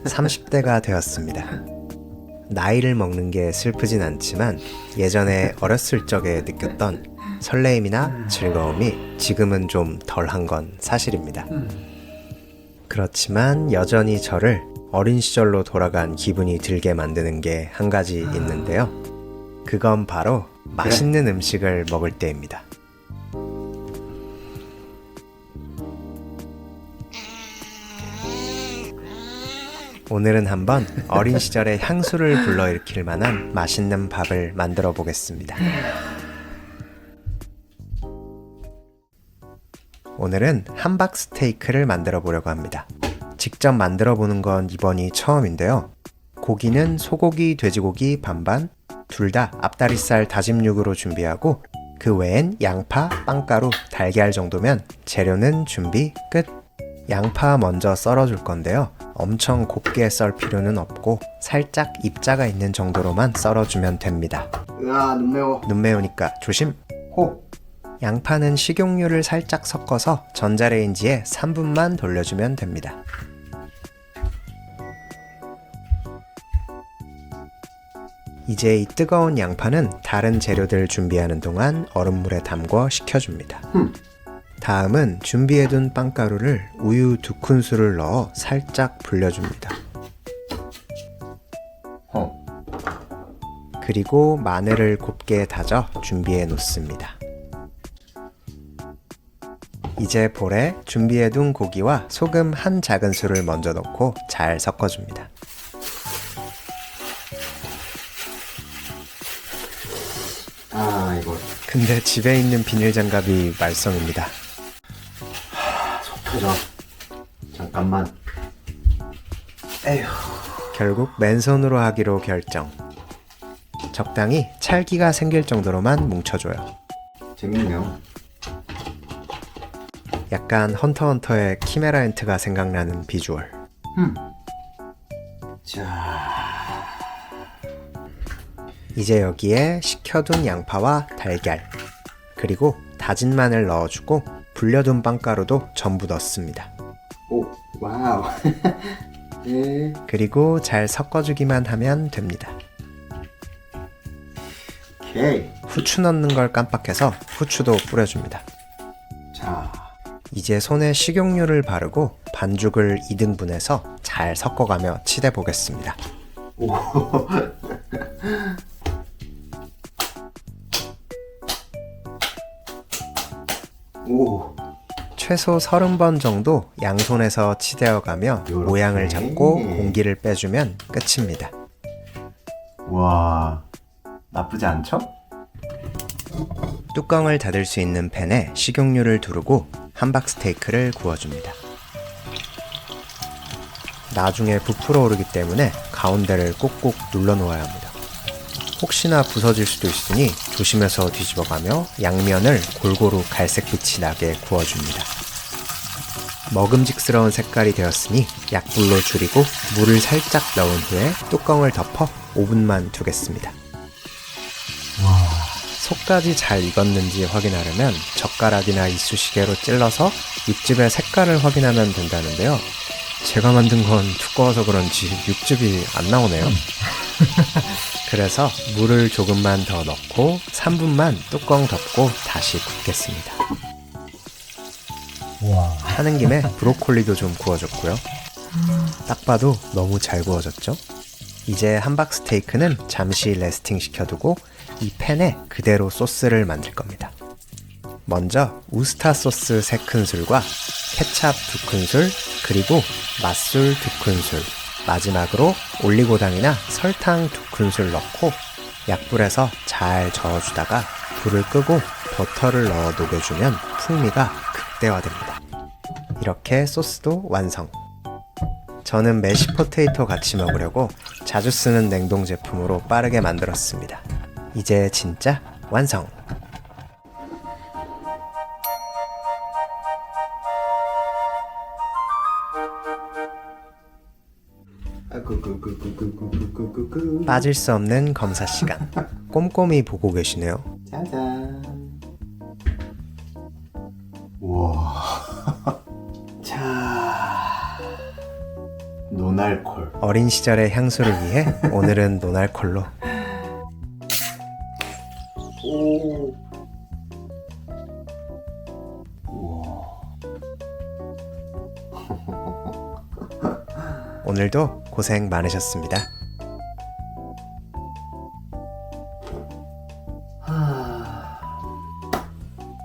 30대가 되었습니다. 나이를 먹는 게 슬프진 않지만 예전에 어렸을 적에 느꼈던 설레임이나 즐거움이 지금은 좀 덜한 건 사실입니다. 그렇지만 여전히 저를 어린 시절로 돌아간 기분이 들게 만드는 게 한 가지 있는데요. 그건 바로 맛있는 음식을 먹을 때입니다. 오늘은 한번 어린 시절의 향수를 불러일으킬 만한 맛있는 밥을 만들어 보겠습니다. 오늘은 함박 스테이크를 만들어 보려고 합니다. 직접 만들어 보는 건 이번이 처음인데요. 고기는 소고기, 돼지고기 반반, 둘 다 앞다리살 다짐 육으로 준비하고 그 외엔 양파, 빵가루, 달걀 정도면 재료는 준비 끝! 양파 먼저 썰어줄 건데요. 엄청 곱게 썰 필요는 없고 살짝 입자가 있는 정도로만 썰어주면 됩니다. 으아, 눈 매워. 눈 매우니까 조심! 호. 양파는 식용유를 살짝 섞어서 전자레인지에 3분만 돌려주면 됩니다. 이제 이 뜨거운 양파는 다른 재료들 준비하는 동안 얼음물에 담궈 식혀줍니다. 다음은 준비해둔 빵가루를 우유 2큰술을 넣어 살짝 불려줍니다. 그리고 마늘을 곱게 다져 준비해 놓습니다. 이제 볼에 준비해둔 고기와 소금 한 작은술을 먼저 넣고 잘 섞어줍니다. 아, 이거 근데 집에 있는 비닐장갑이 말썽입니다. 속 터져. 잠깐만. 에휴. 결국 맨손으로 하기로 결정. 적당히 찰기가 생길 정도로만 뭉쳐줘요. 재밌네요. 약간 헌터헌터의 키메라 엔트가 생각나는 비주얼. 자, 이제 여기에 식혀둔 양파와 달걀, 그리고 다진 마늘 넣어주고 불려둔 빵가루도 전부 넣습니다. 오, 와우. 네. 그리고 잘 섞어주기만 하면 됩니다. 오케이. 후추 넣는 걸 깜빡해서 후추도 뿌려줍니다. 자, 이제 손에 식용유를 바르고 반죽을 2등분해서 잘 섞어가며 치대 보겠습니다. 오. 오. 최소 30번 정도 양손에서 치대어가며 요렇게. 모양을 잡고 공기를 빼주면 끝입니다. 와, 나쁘지 않죠? 뚜껑을 닫을 수 있는 팬에 식용유를 두르고 함박 스테이크를 구워줍니다. 나중에 부풀어 오르기 때문에 가운데를 꼭꼭 눌러 놓아야 합니다. 혹시나 부서질 수도 있으니 조심해서 뒤집어가며 양면을 골고루 갈색빛이 나게 구워줍니다. 먹음직스러운 색깔이 되었으니 약불로 줄이고 물을 살짝 넣은 후에 뚜껑을 덮어 5분만 두겠습니다. 속까지 잘 익었는지 확인하려면 젓가락이나 이쑤시개로 찔러서 육즙의 색깔을 확인하면 된다는데요. 제가 만든 건 두꺼워서 그런지 육즙이 안 나오네요. 그래서 물을 조금만 더 넣고 3분만 뚜껑 덮고 다시 굽겠습니다. 와. 하는 김에 브로콜리도 좀 구워줬고요. 딱 봐도 너무 잘 구워졌죠? 이제 함박 스테이크는 잠시 레스팅 시켜두고 이 팬에 그대로 소스를 만들 겁니다. 먼저 우스타 소스 3큰술과 케찹 2큰술, 그리고 맛술 2큰술, 마지막으로 올리고당이나 설탕 2큰술 넣고 약불에서 잘 저어주다가 불을 끄고 버터를 넣어 녹여주면 풍미가 극대화됩니다. 이렇게 소스도 완성! 저는 메시포테이토 같이 먹으려고 자주 쓰는 냉동 제품으로 빠르게 만들었습니다. 이제 진짜 완성! 빠질 수 없는 검사 시간. 꼼꼼히 보고 계시네요. 짜잔. 우와. 자, 노날콜. 어린 시절의 향수를 위해 오늘은 노날콜로. 오. 우와. 오늘도 고생 많으셨습니다.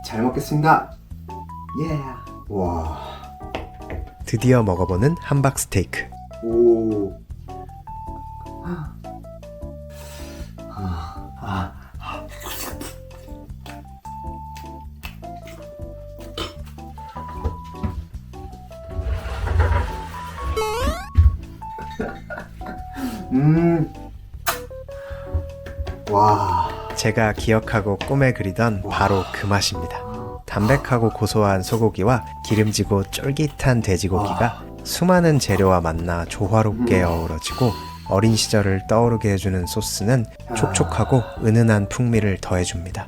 잘 먹겠습니다. 예. 와. 드디어 먹어보는 함박 스테이크. 오. 와. 제가 기억하고 꿈에 그리던 바로 그 맛입니다. 담백하고 고소한 소고기와 기름지고 쫄깃한 돼지고기가 수많은 재료와 만나 조화롭게 어우러지고 어린 시절을 떠오르게 해주는 소스는 촉촉하고 은은한 풍미를 더해줍니다.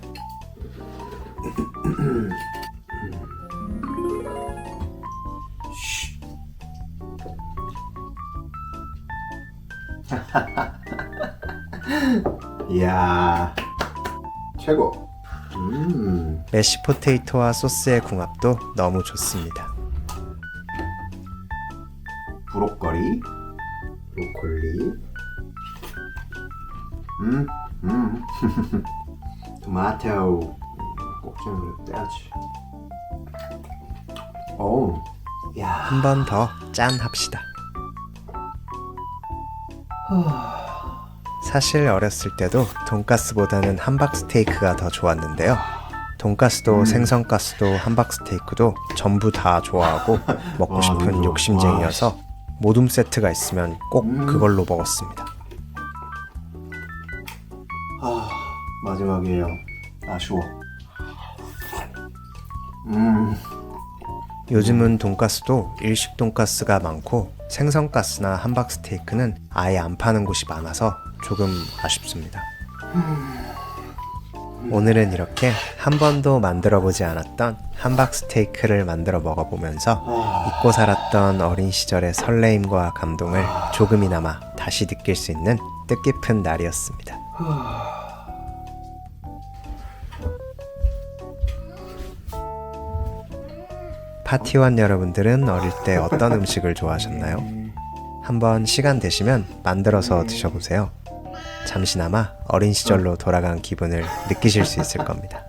이야. 최고. 메쉬 포테이토와 소스의 궁합도 너무 좋습니다. 브로콜리, 브로콜리, 토마토. 꼭지는 그래 떼야지. 오, 야. 한 번 더 짠 합시다. 사실 어렸을 때도 돈가스보다는 함박 스테이크가 더 좋았는데요. 돈가스도 생선가스도 함박 스테이크도 전부 다 좋아하고 먹고 싶은 배불러. 욕심쟁이여서 모둠 세트가 있으면 꼭 그걸로 먹었습니다. 마지막이에요. 아쉬워. 요즘은 돈가스도 일식 돈가스가 많고 생선가스나 함박 스테이크는 아예 안 파는 곳이 많아서 조금 아쉽습니다. 오늘은 이렇게 한 번도 만들어보지 않았던 함박 스테이크를 만들어 먹어보면서 잊고 살았던 어린 시절의 설레임과 감동을 조금이나마 다시 느낄 수 있는 뜻깊은 날이었습니다. 파티원 여러분들은 어릴 때 어떤 음식을 좋아하셨나요? 한번 시간 되시면 만들어서 드셔보세요. 잠시나마 어린 시절로 돌아간 기분을 느끼실 수 있을 겁니다.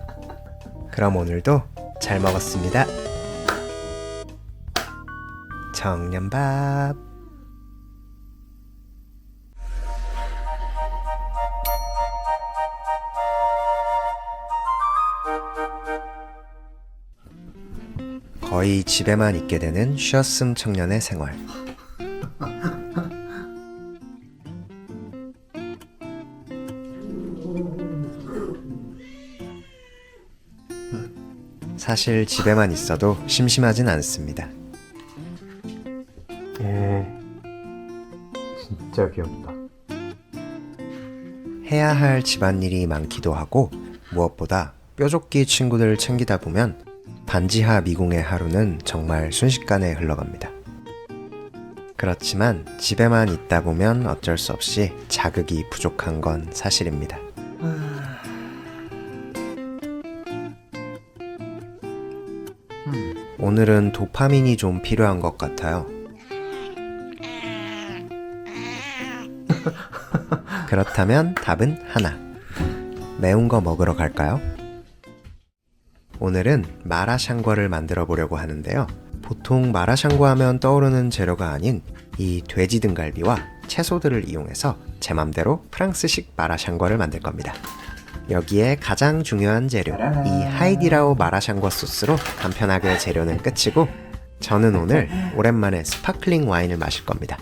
그럼 오늘도 잘 먹었습니다. 청년밥. 거의 집에만 있게 되는 쉬었음 청년의 생활. 사실 집에만 있어도 심심하진 않습니다. 진짜 귀엽다. 해야 할 집안일이 많기도 하고 무엇보다 뾰족기 친구들 챙기다 보면 반지하 미궁의 하루는 정말 순식간에 흘러갑니다. 그렇지만 집에만 있다 보면 어쩔 수 없이 자극이 부족한 건 사실입니다. 오늘은 도파민이 좀 필요한 것 같아요. 그렇다면 답은 하나. 매운 거 먹으러 갈까요? 오늘은 마라샹궈를 만들어 보려고 하는데요. 보통 마라샹궈 하면 떠오르는 재료가 아닌 이 돼지 등갈비와 채소들을 이용해서 제 맘대로 프랑스식 마라샹궈를 만들 겁니다. 여기에 가장 중요한 재료, 이 하이디라오 마라샹궈 소스로 간편하게 재료는 끝이고 저는 오늘 오랜만에 스파클링 와인을 마실 겁니다.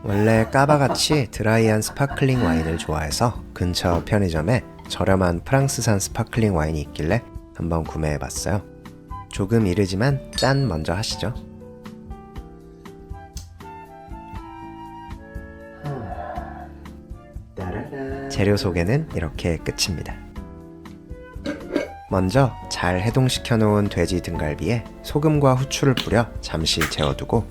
원래 까바같이 드라이한 스파클링 와인을 좋아해서 근처 편의점에 저렴한 프랑스산 스파클링 와인이 있길래 한번 구매해봤어요. 조금 이르지만 짠 먼저 하시죠. 재료 소개는 이렇게 끝입니다. 먼저 잘 해동시켜 놓은 돼지 등갈비에 소금과 후추를 뿌려 잠시 재워두고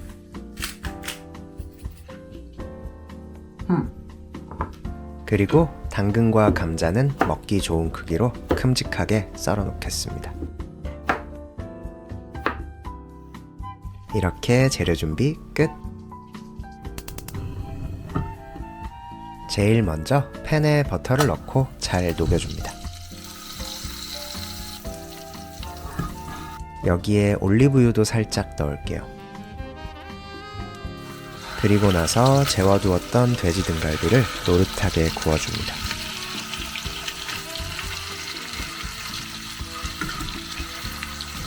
그리고 당근과 감자는 먹기 좋은 크기로 큼직하게 썰어 놓겠습니다. 이렇게 재료 준비 끝! 제일 먼저 팬에 버터를 넣고 잘 녹여줍니다. 여기에 올리브유도 살짝 넣을게요. 그리고 나서 재워두었던 돼지 등갈비를 노릇하게 구워줍니다.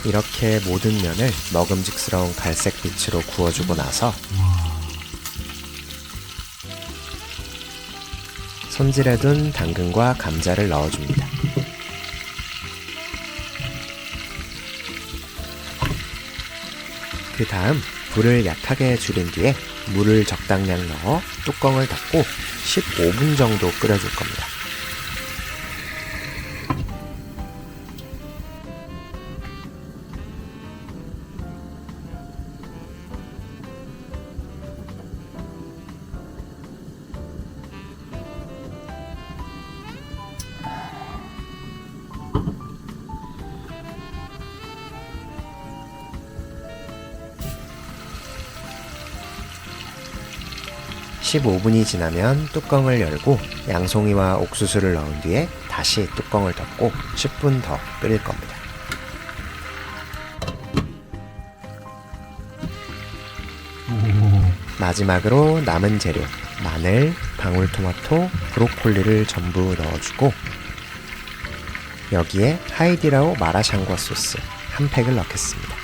이렇게 모든 면을 먹음직스러운 갈색빛으로 구워주고 나서 손질해둔 당근과 감자를 넣어줍니다. 그 다음 불을 약하게 줄인 뒤에 물을 적당량 넣어 뚜껑을 닫고 15분 정도 끓여줄 겁니다. (15분이) 지나면 뚜껑을 열고 양송이와 옥수수를 넣은 뒤에 다시 뚜껑을 덮고 10분 더 끓일 겁니다. 마지막으로 남은 재료 마늘, 방울토마토, 브로콜리를 전부 넣어주고 여기에 하이디라오 마라샹궈 소스 한 팩을 넣겠습니다.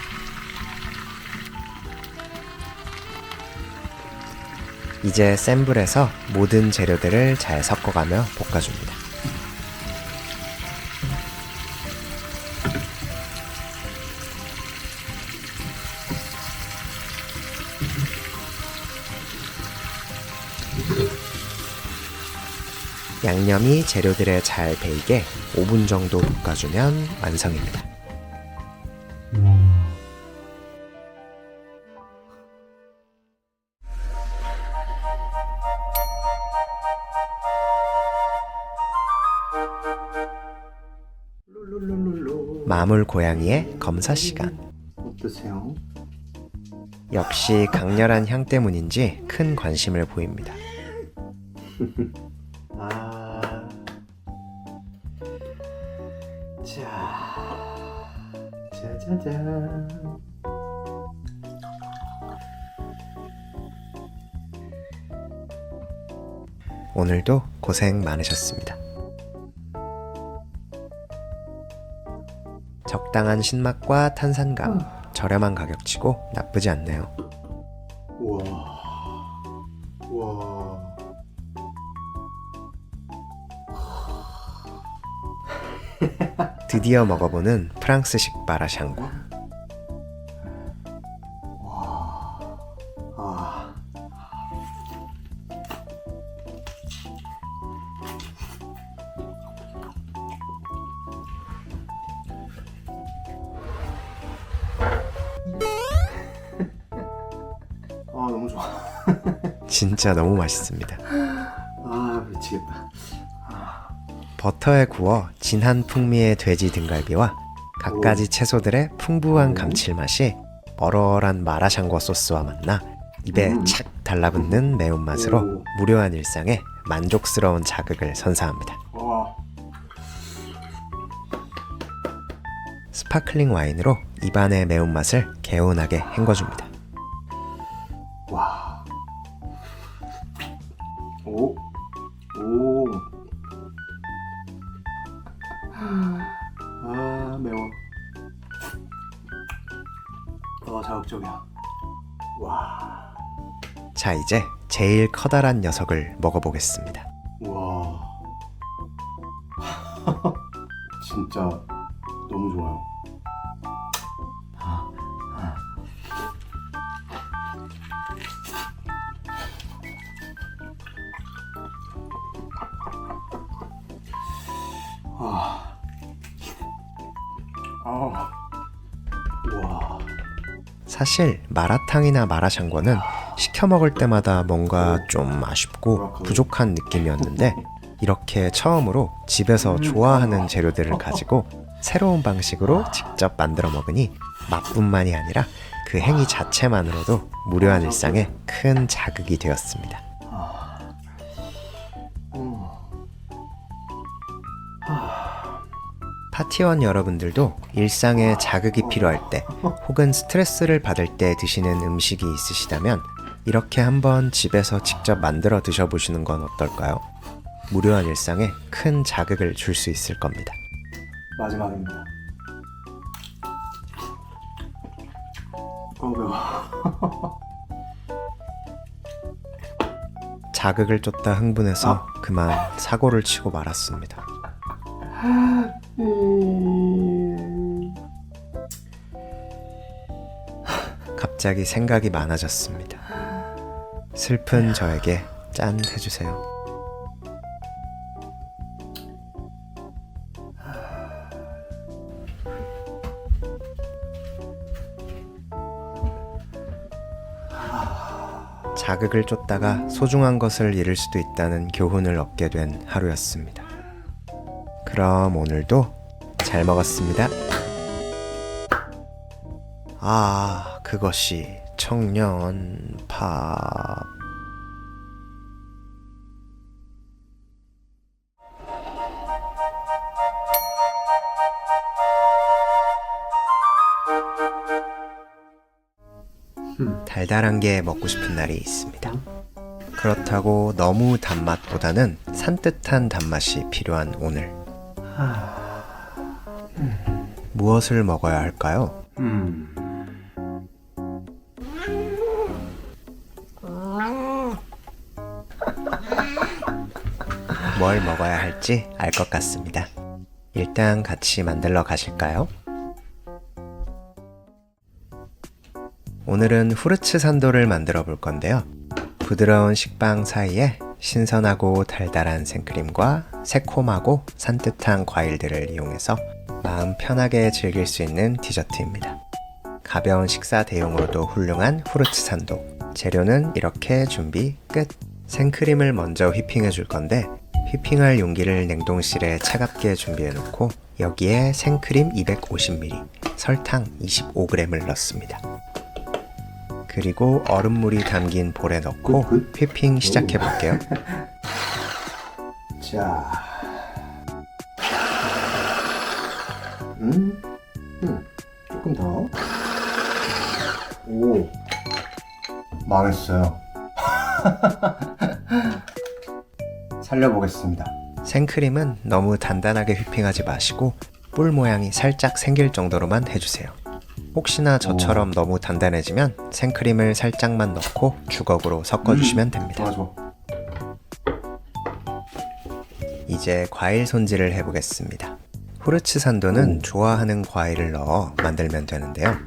이제 센 불에서 모든 재료들을 잘 섞어가며 볶아줍니다. 양념이 재료들에 잘 배이게 5분 정도 볶아주면 완성입니다. 마물 고양이의 검사 시간. 어떠세요? 역시 강렬한 향 때문인지 큰 관심을 보입니다. 짜자잔. 오늘도 고생 많으셨습니다. 적당한 신맛과 탄산감, 저렴한 가격치고 나쁘지 않네요. 우와. 우와. 드디어 먹어보는 프랑스식 마라샹궈. 아. 너무 좋아. 진짜 너무 맛있습니다. 미치겠다. 버터에 구워 진한 풍미의 돼지 등갈비와 갖가지 채소들의 풍부한 감칠맛이 얼얼한 마라샹궈 소스와 만나 입에 착 달라붙는 매운맛으로 무료한 일상에 만족스러운 자극을 선사합니다. 스파클링 와인으로 입안의 매운맛을 개운하게 헹궈줍니다. 와. 오. 오. 매워. 자극적이야. 와. 자, 이제 제일 커다란 녀석을 먹어보겠습니다. 와. 진짜 너무 좋아요. 와. 사실 마라탕이나 마라샹궈는 시켜 먹을 때마다 뭔가 좀 아쉽고 부족한 느낌이었는데 이렇게 처음으로 집에서 좋아하는 재료들을 가지고 새로운 방식으로 직접 만들어 먹으니 맛뿐만이 아니라 그 행위 자체만으로도 무료한 일상에 큰 자극이 되었습니다. 파티원 여러분들도 일상에 자극이 필요할 때 혹은 스트레스를 받을 때 드시는 음식이 있으시다면 이렇게 한번 집에서 직접 만들어 드셔보시는 건 어떨까요? 무료한 일상에 큰 자극을 줄 수 있을 겁니다. 마지막입니다. 배워. 자극을 쫓다 흥분해서 그만 사고를 치고 말았습니다. 갑자기 생각이 많아졌습니다. 슬픈 저에게 짠 해주세요. 자극을 쫓다가 소중한 것을 잃을 수도 있다는 교훈을 얻게 된 하루였습니다. 그럼 오늘도 잘 먹었습니다. 아, 그것이 청년팝. 달달한 게 먹고 싶은 날이 있습니다. 그렇다고 너무 단맛보다는 산뜻한 단맛이 필요한 오늘. 무엇을 먹어야 할까요? 뭘 먹어야 할지 알 것 같습니다. 일단 같이 만들러 가실까요? 오늘은 후르츠 산도를 만들어 볼 건데요. 부드러운 식빵 사이에 신선하고 달달한 생크림과 새콤하고 산뜻한 과일들을 이용해서 마음 편하게 즐길 수 있는 디저트입니다. 가벼운 식사 대용으로도 훌륭한 후르츠 산도. 재료는 이렇게 준비 끝! 생크림을 먼저 휘핑해 줄 건데 휘핑할 용기를 냉동실에 차갑게 준비해 놓고 여기에 생크림 250ml, 설탕 25g을 넣습니다. 그리고 얼음물이 담긴 볼에 넣고 휘핑 시작해 볼게요. 자, 조금 더. 오, 망했어요. 살려보겠습니다. 생크림은 너무 단단하게 휘핑하지 마시고 뿔 모양이 살짝 생길 정도로만 해주세요. 혹시나 저처럼 너무 단단해지면 생크림을 살짝만 넣고 주걱으로 섞어주시면 됩니다. 좋아. 이제 과일 손질을 해보겠습니다. 후르츠 산도는 좋아하는 과일을 넣어 만들면 되는데요.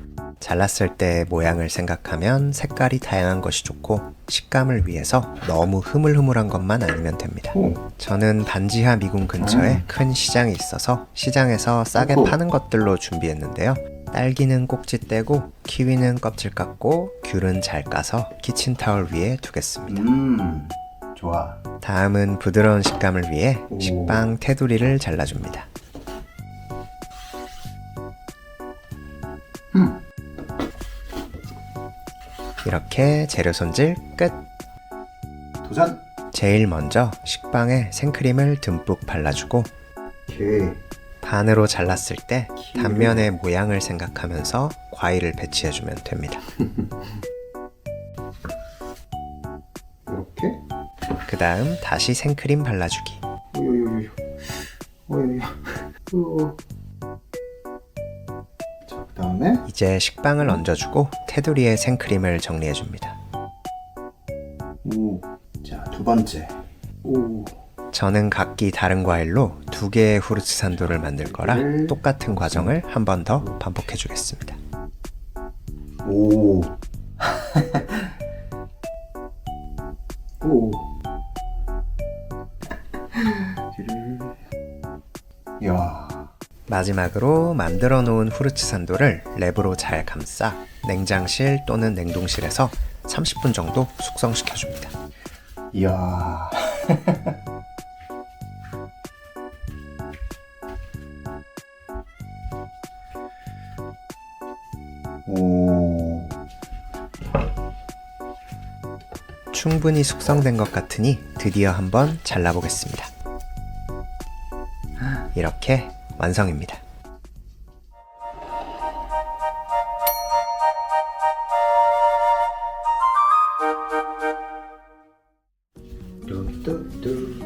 잘랐을 때 모양을 생각하면 색깔이 다양한 것이 좋고 식감을 위해서 너무 흐물흐물한 것만 아니면 됩니다. 저는 반지하 미군 근처에 큰 시장이 있어서 시장에서 싸게 파는 것들로 준비했는데요. 딸기는 꼭지 떼고 키위는 껍질 깎고 귤은 잘 까서 키친타월 위에 두겠습니다. 좋아. 다음은 부드러운 식감을 위해 식빵 테두리를 잘라줍니다. 이렇게 재료 손질 끝! 도전! 제일 먼저 식빵에 생크림을 듬뿍 발라주고 오케이. 반으로 잘랐을 때 단면의 모양을 생각하면서 과일을 배치해주면 됩니다. 이렇게? 그 다음 다시 생크림 발라주기. 자, 그 다음에 이제 식빵을 얹어주고 테두리에 생크림을 정리해줍니다. 자, 두 번째. 저는 각기 다른 과일로 두 개의 후르츠 산도를 만들 거라 똑같은 과정을 한 번 더 반복해 주겠습니다. 이야. 마지막으로 만들어 놓은 후르츠 산도를 랩으로 잘 감싸 냉장실 또는 냉동실에서 30분 정도 숙성시켜 줍니다. 이야. 오. 충분히 숙성된 것 같으니 드디어 한번 잘라보겠습니다. 이렇게 완성입니다. 뚜뚜뚜.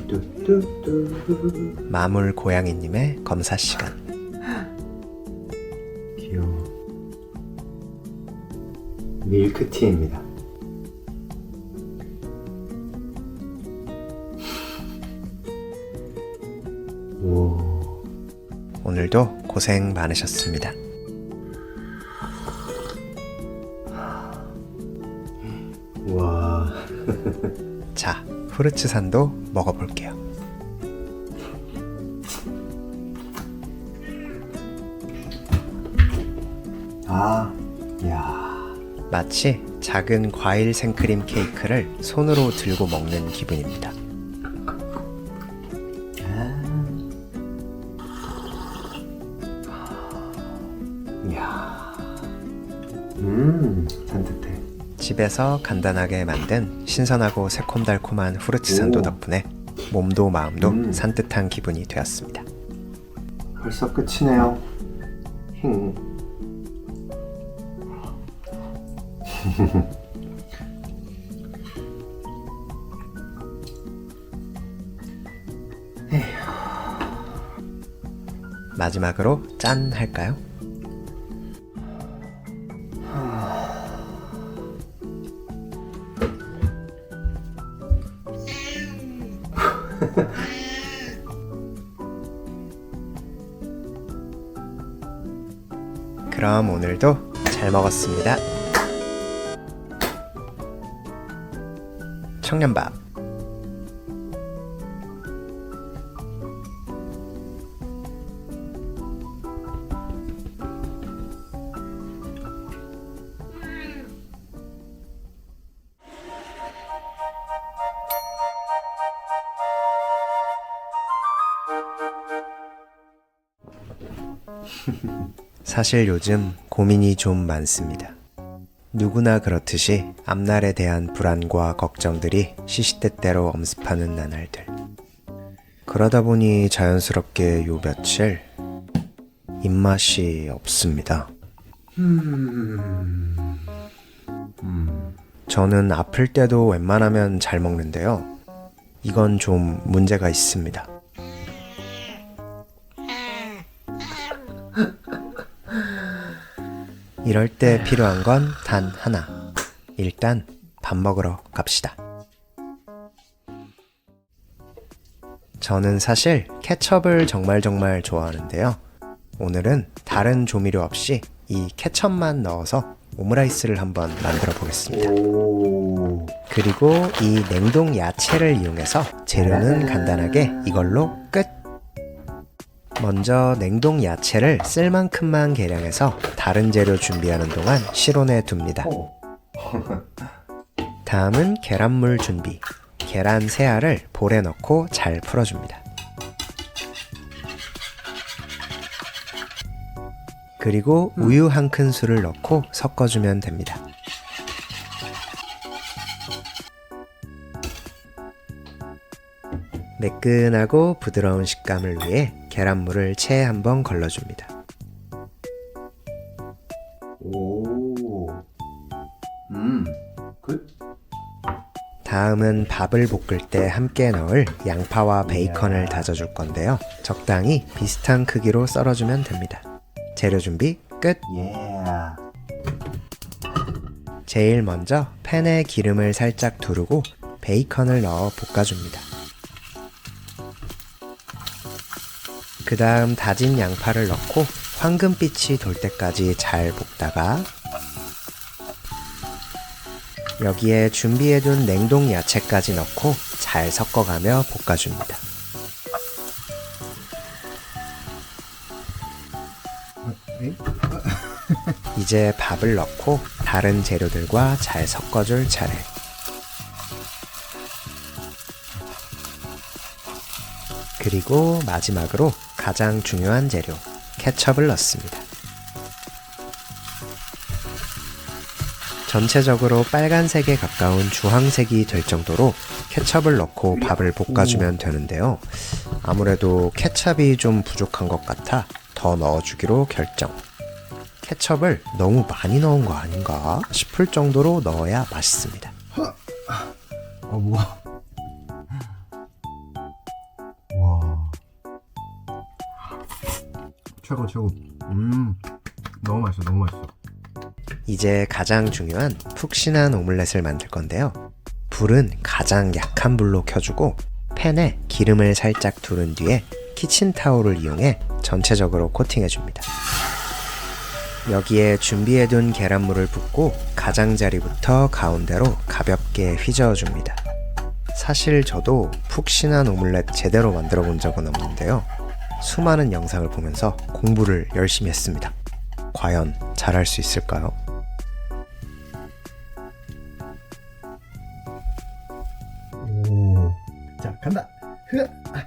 뚜뚜뚜. 마물 고양이님의 검사 시간. 귀여워. 밀크티입니다. 오. 오늘도 고생 많으셨습니다. 와. 자, 후르츠산도 먹어볼게요. 아, 야. 마치 작은 과일 생크림 케이크를 손으로 들고 먹는 기분입니다. 이야. 산뜻해. 집에서 간단하게 만든 신선하고 새콤달콤한 후르츠산도 오. 덕분에 몸도 마음도 음. 산뜻한 기분이 되었습니다. 벌써 끝이네요. 힝. 마지막으로 짠 할까요? 그럼 오늘도 잘 먹었습니다. 청년밥. 사실 요즘 고민이 좀 많습니다. 누구나 그렇듯이 앞날에 대한 불안과 걱정들이 시시때때로 엄습하는 나날들. 그러다 보니 자연스럽게 요 며칠 입맛이 없습니다. 저는 아플 때도 웬만하면 잘 먹는데요. 이건 좀 문제가 있습니다. 이럴 때 필요한 건 단 하나. 일단 밥 먹으러 갑시다. 저는 사실 케첩을 정말 좋아하는데요. 오늘은 다른 조미료 없이 이 케첩만 넣어서 오므라이스를 한번 만들어 보겠습니다. 오. 그리고 이 냉동 야채를 이용해서 재료는 간단하게 이걸로 끝! 먼저 냉동 야채를 쓸 만큼만 계량해서 다른 재료 준비하는 동안 실온에 둡니다. 오. 다음은 계란물 준비. 계란 3알을 볼에 넣고 잘 풀어줍니다. 그리고 우유 1큰술을 넣고 섞어주면 됩니다. 매끈하고 부드러운 식감을 위해 계란물을 체에 한번 걸러줍니다. 오. 굿. 다음은 밥을 볶을 때 함께 넣을 양파와 베이컨을 다져줄 건데요. 적당히 비슷한 크기로 썰어주면 됩니다. 재료 준비 끝! 예. 제일 먼저 팬에 기름을 살짝 두르고 베이컨을 넣어 볶아줍니다. 그 다음 다진 양파를 넣고 황금빛이 돌 때까지 잘 볶다가 여기에 준비해둔 냉동 야채까지 넣고 잘 섞어가며 볶아줍니다. 이제 밥을 넣고 다른 재료들과 잘 섞어줄 차례. 그리고 마지막으로 가장 중요한 재료, 케첩을 넣습니다. 전체적으로 빨간색에 가까운 주황색이 될 정도로 케첩을 넣고 밥을 볶아주면 되는데요. 아무래도 케첩이 좀 부족한 것 같아 더 넣어주기로 결정. 케첩을 너무 많이 넣은 거 아닌가 싶을 정도로 넣어야 맛있습니다. 뭐야? 와, 최고 최고. 너무 맛있어, 너무 맛있어. 이제 가장 중요한 푹신한 오믈렛을 만들 건데요. 불은 가장 약한 불로 켜주고 팬에 기름을 살짝 두른 뒤에 키친타올을 이용해 전체적으로 코팅해줍니다. 여기에 준비해둔 계란물을 붓고 가장자리부터 가운데로 가볍게 휘저어줍니다. 사실 저도 푹신한 오믈렛 제대로 만들어 본 적은 없는데요. 수많은 영상을 보면서 공부를 열심히 했습니다. 과연 잘할 수 있을까요? 오, 자 간다.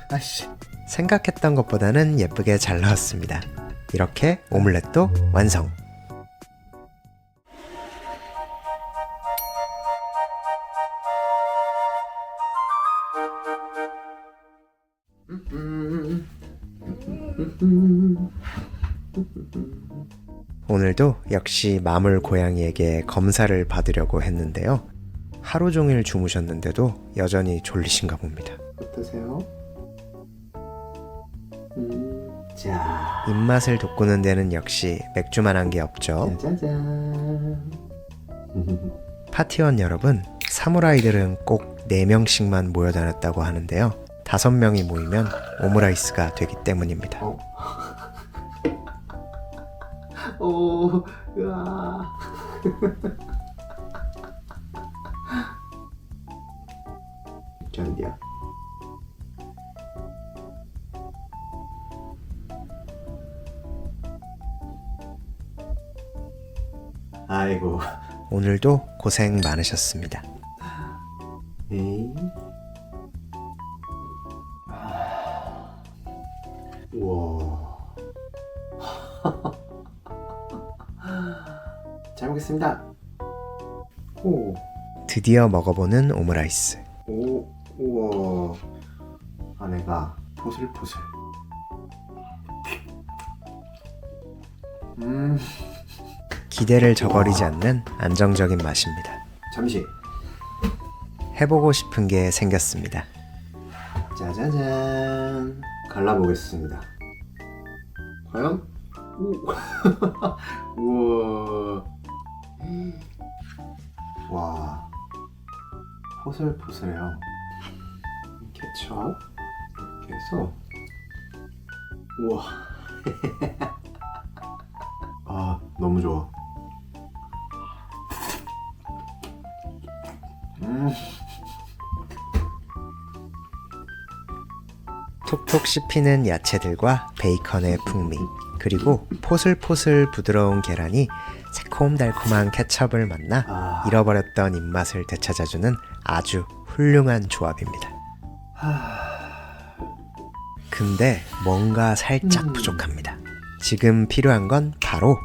아씨. 생각했던 것보다는 예쁘게 잘 나왔습니다. 이렇게 오믈렛도 완성! 오늘도 역시 마물 고양이에게 검사를 받으려고 했는데요. 하루 종일 주무셨는데도 여전히 졸리신가 봅니다. 어떠세요? 자, 입맛을 돋구는 데는 역시 맥주만한 게 없죠. 짜잔. 파티원 여러분, 사무라이들은 꼭 4명씩만 모여 다녔다고 하는데요. 5명이 모이면 오므라이스가 되기 때문입니다. 오, 으아. 짠디야. 아이고. 오늘도 고생 많으셨습니다. 에이. 우와. 잘 먹겠습니다. 오, 드디어 먹어보는 오므라이스. 오, 우와. 안에가 포슬포슬. 기대를 저버리지 않는 안정적인 맛입니다. 잠시. 해보고 싶은 게 생겼습니다. 짜자잔. 갈라보겠습니다. 과연? 오. 우와. 와. 포슬포슬해요. 케첩. 이렇게 해서. 우와. 아, 너무 좋아. 톡톡 씹히는 야채들과 베이컨의 풍미, 그리고 포슬포슬 부드러운 계란이 새콤달콤한 케첩을 만나 잃어버렸던 입맛을 되찾아주는 아주 훌륭한 조합입니다. 근데 뭔가 살짝 부족합니다. 지금 필요한 건 바로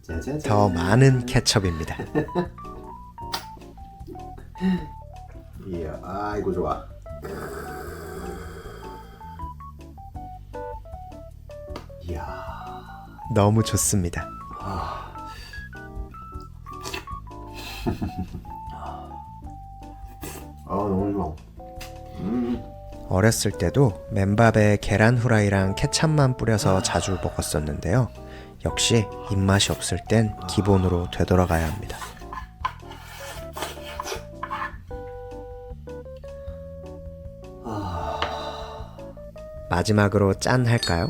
짜자잔. 더 많은 케첩입니다. 이야, 아, 이거 좋아. 이야. 너무 좋습니다. 너무 좋아. 어렸을 때도 맨밥에 계란 후라이랑 케찹만 뿌려서 자주 먹었었는데요. 역시 입맛이 없을 땐 기본으로 되돌아가야 합니다. 마지막으로 짠 할까요?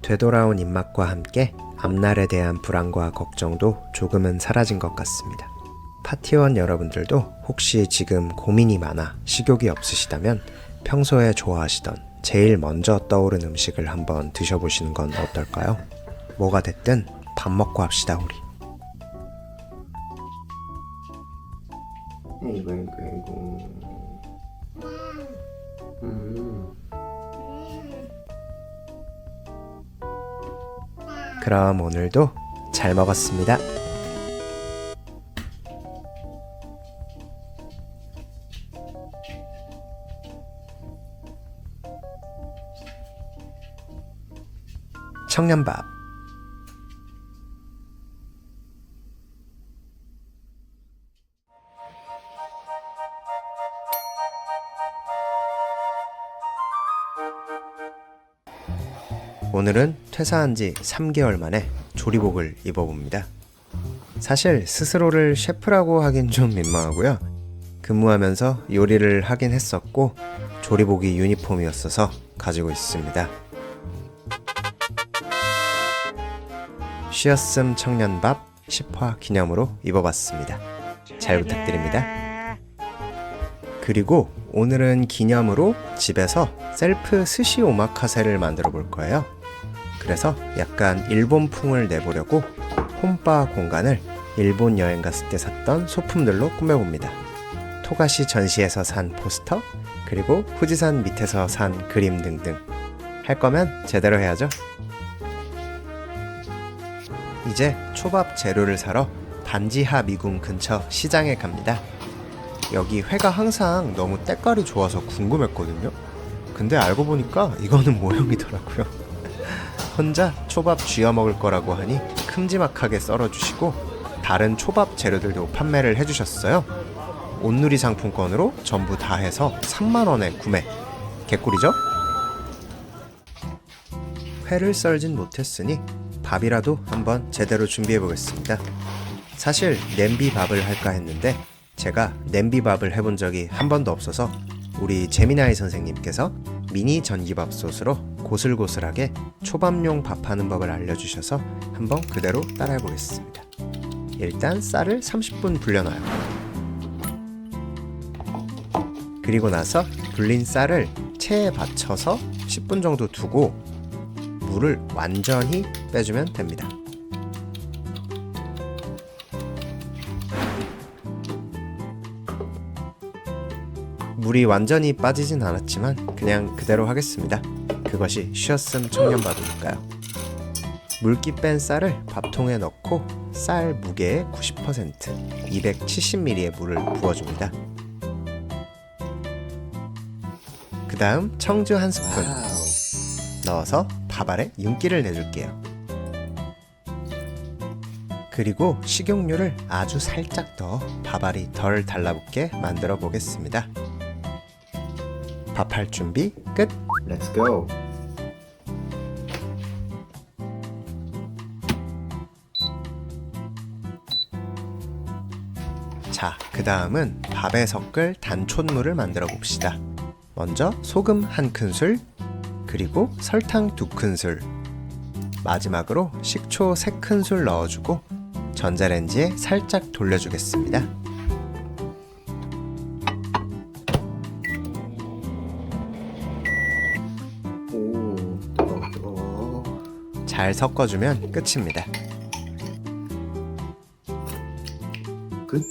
되돌아온 입맛과 함께 앞날에 대한 불안과 걱정도 조금은 사라진 것 같습니다. 파티원 여러분들도 혹시 지금 고민이 많아 식욕이 없으시다면 평소에 좋아하시던 제일 먼저 떠오른 음식을 한번 드셔보시는 건 어떨까요? 뭐가 됐든 밥 먹고 합시다 우리. 아이고, 아이고, 아이고. 그럼 오늘도 잘 먹었습니다. 청년밥. 오늘은 퇴사한 지 3개월 만에 조리복을 입어봅니다. 사실 스스로를 셰프라고 하긴 좀 민망하고요. 근무하면서 요리를 하긴 했었고 조리복이 유니폼이었어서 가지고 있습니다. 쉬었음 청년밥 10화 기념으로 입어봤습니다. 잘 부탁드립니다. 그리고 오늘은 기념으로 집에서 셀프 스시 오마카세를 만들어 볼 거예요. 그래서 약간 일본풍을 내보려고 홈바 공간을 일본 여행 갔을 때 샀던 소품들로 꾸며봅니다. 토가시 전시에서 산 포스터, 그리고 후지산 밑에서 산 그림 등등. 할 거면 제대로 해야죠. 이제 초밥 재료를 사러 단지하 미궁 근처 시장에 갑니다. 여기 회가 항상 너무 때깔이 좋아서 궁금했거든요. 근데 알고 보니까 이거는 모형이더라고요. 혼자 초밥 쥐어 먹을 거라고 하니 큼지막하게 썰어주시고 다른 초밥 재료들도 판매를 해주셨어요. 온누리 상품권으로 전부 다 해서 3만원에 구매. 개꿀이죠? 회를 썰진 못했으니 밥이라도 한번 제대로 준비해보겠습니다. 사실 냄비밥을 할까 했는데 제가 냄비밥을 해본 적이 한 번도 없어서 우리 재미나이 선생님께서 미니 전기밥솥으로 고슬고슬하게 초밥용 밥하는 법을 알려주셔서 한번 그대로 따라해보겠습니다. 일단 쌀을 30분 불려놔요. 그리고 나서 불린 쌀을 체에 받쳐서 10분 정도 두고 물을 완전히 빼주면 됩니다. 물이 완전히 빠지진 않았지만 그냥 그대로 하겠습니다. 그것이 쉬었음 청년밥이니까요. 물기 뺀 쌀을 밥통에 넣고 쌀 무게의 90% 270ml의 물을 부어줍니다. 그 다음 청주 한 스푼 넣어서 밥알에 윤기를 내줄게요. 그리고 식용유를 아주 살짝 더 밥알이 덜 달라붙게 만들어 보겠습니다. 밥할 준비 끝! Let's go. 자, 그 다음은 밥에 섞을 단촛물을 만들어 봅시다. 먼저 소금 1큰술, 그리고 설탕 2큰술, 마지막으로 식초 3큰술 넣어주고 전자레인지에 살짝 돌려주겠습니다. 오, 뜨거워. 잘 섞어주면 끝입니다. 끝?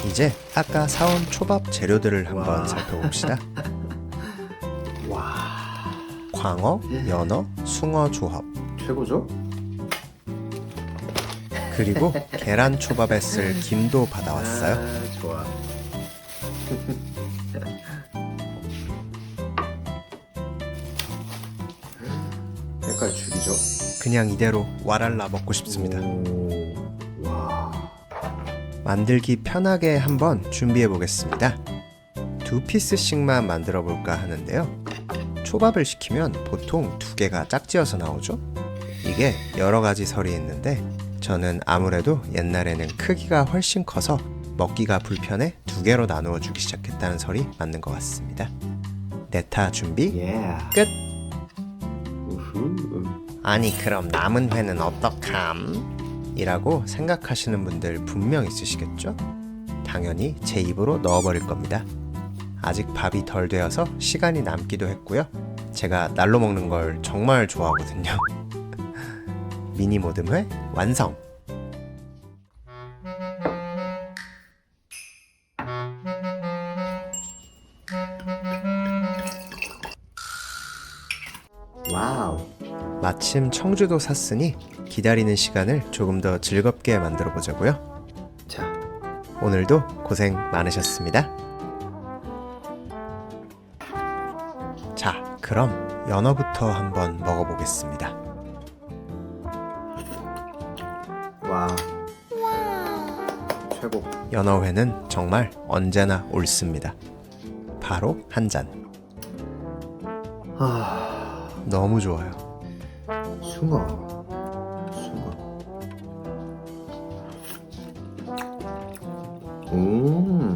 이제 아까 사온 초밥 재료들을 한번 살펴봅시다. 와, 광어, 연어, 숭어 조합, 최고죠? 그리고 계란 초밥에 쓸 김도 받아왔어요. 아, 좋아. 색깔 죽이죠? 그냥 이대로 와랄라 먹고 싶습니다. 오, 와. 만들기 편하게 한번 준비해 보겠습니다. 2피스씩만 만들어 볼까 하는데요. 초밥을 시키면 보통 2개가 짝지어서 나오죠. 이게 여러 가지 설이 있는데 저는 아무래도 옛날에는 크기가 훨씬 커서 먹기가 불편해 2개로 나누어 주기 시작했다는 설이 맞는 것 같습니다. 네타 준비 예. 끝! 우후. 아니 그럼 남은 회는 어떡함? 이라고 생각하시는 분들 분명 있으시겠죠? 당연히 제 입으로 넣어버릴 겁니다. 아직 밥이 덜 되어서 시간이 남기도 했고요. 제가 날로 먹는 걸 정말 좋아하거든요. 미니 모듬회 완성! 와우. 마침 청주도 샀으니 기다리는 시간을 조금 더 즐겁게 만들어 보자고요. 자, 오늘도 고생 많으셨습니다. 자, 그럼 연어부터 한번 먹어보겠습니다. 와. 최고. 연어회는 정말 언제나 옳습니다. 바로 한 잔. 너무 좋아요. 숭어.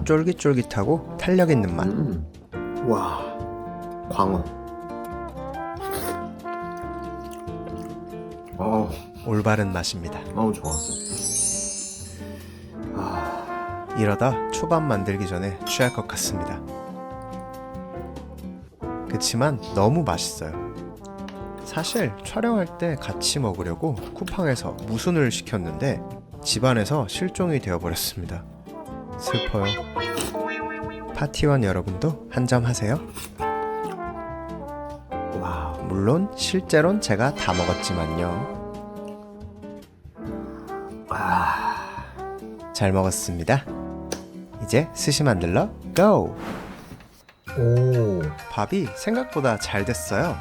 쫄깃쫄깃하고 탄력 있는 맛. 와. 광어. 올바른 맛입니다. 좋아. 이러다 초밥 만들기 전에 취할 것 같습니다. 그치만 너무 맛있어요. 사실 촬영할 때 같이 먹으려고 쿠팡에서 무순을 시켰는데 집안에서 실종이 되어버렸습니다. 슬퍼요. 파티원 여러분도 한 점 하세요. 물론 실제론 제가 다 먹었지만요. 잘 먹었습니다. 이제 스시 만들러 고! 오. 밥이 생각보다 잘 됐어요.